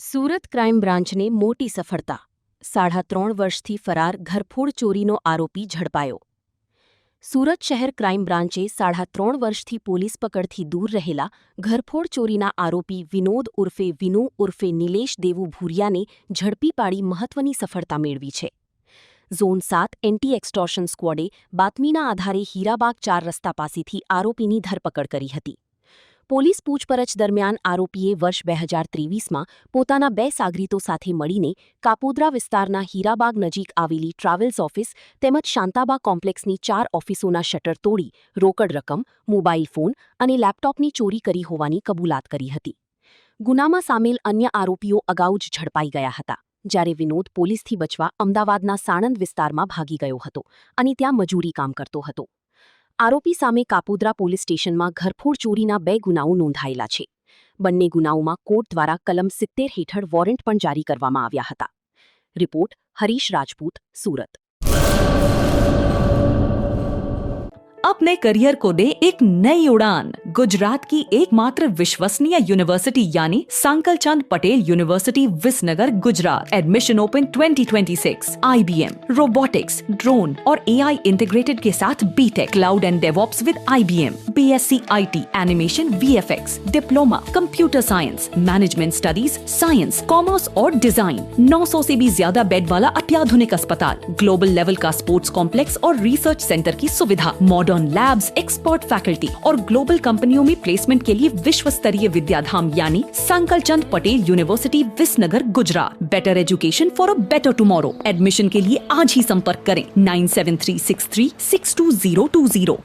Surat crime બ્રાન્ચને મોટી સફળતા 3.5 વર્ષથી ફરાર ઘરફોડ ચોરીનો આરોપી ઝડપાયો. સુરત શહેર ક્રાઇમ બ્રાન્ચે 3.5 વર્ષથી પોલીસ પકડથી દૂર રહેલા ઘરફોડ ચોરીના આરોપી વિનોદ ઉર્ફે વિનુ ઉર્ફે નિલેશ દેવુ ભૂરિયાને ઝડપી પાડી મહત્વની સફળતા મેળવી છે. ઝોન 7 એન્ટી એક્સટોર્શન સ્ક્વોડે બાતમીના આધારે હીરાબાગ 4 રસ્તા પાસેથી આરોપીની ધરપકડ કરી હતી. પોલીસ પૂછપરછ દરમિયાન આરોપીએ વર્ષ 2023માં પોતાના 2 સાગરીતો સાથે મળીને કાપોદ્રા વિસ્તારના હીરાબાગ નજીક આવેલી ટ્રાવેલ્સ ઓફિસ તેમજ શાંતાબા કોમ્પ્લેક્સની 4 ઓફિસોના શટર તોડી રોકડ રકમ, મોબાઈલ ફોન અને લેપટોપની ચોરી કરી હોવાની કબૂલાત કરી હતી. ગુનામાં સામેલ અન્ય આરોપીઓ અગાઉ જ ઝડપાઈ ગયા હતા, જ્યારે વિનોદ પોલીસથી બચવા અમદાવાદના સાણંદ વિસ્તારમાં ભાગી ગયો હતો અને ત્યાં મજૂરી કામ કરતો હતો. આરોપી સામે કાપોદ્રા પોલીસ સ્ટેશનમાં ઘરફોડ ચોરીના 2 ગુનાઓ નોંધાયેલા છે. બંને ગુનાઓમાં કોર્ટ દ્વારા કલમ 70 હેઠળ વોરંટ પણ જારી કરવામાં આવ્યા હતા. રિપોર્ટ હરીશ રાજપૂત, સુરત. अपने करियर को दे एक नई उड़ान. गुजरात की एकमात्र विश्वसनीय यूनिवर्सिटी यानी Sankalchand Patel university Visnagar Gujarat. Admission open 2026. IBM, robotics, drone और AI इंटीग्रेटेड के साथ BTech, cloud and DevOps with IBM, BSc IT, animation, VFX, diploma, computer science, management studies, science, commerce और डिजाइन. 900 से भी ज्यादा बेड वाला अत्याधुनिक अस्पताल, ग्लोबल लेवल का स्पोर्ट्स कॉम्प्लेक्स और रिसर्च सेंटर की सुविधा, मॉडर्न लैब्स, एक्सपर्ट फैकल्टी और ग्लोबल कंपनियों में प्लेसमेंट के लिए विश्व स्तरीय विद्याधाम यानी Sankalchand Patel university Visnagar Gujarat. Better education for a better tomorrow. एडमिशन के लिए आज ही संपर्क करें 9736362020.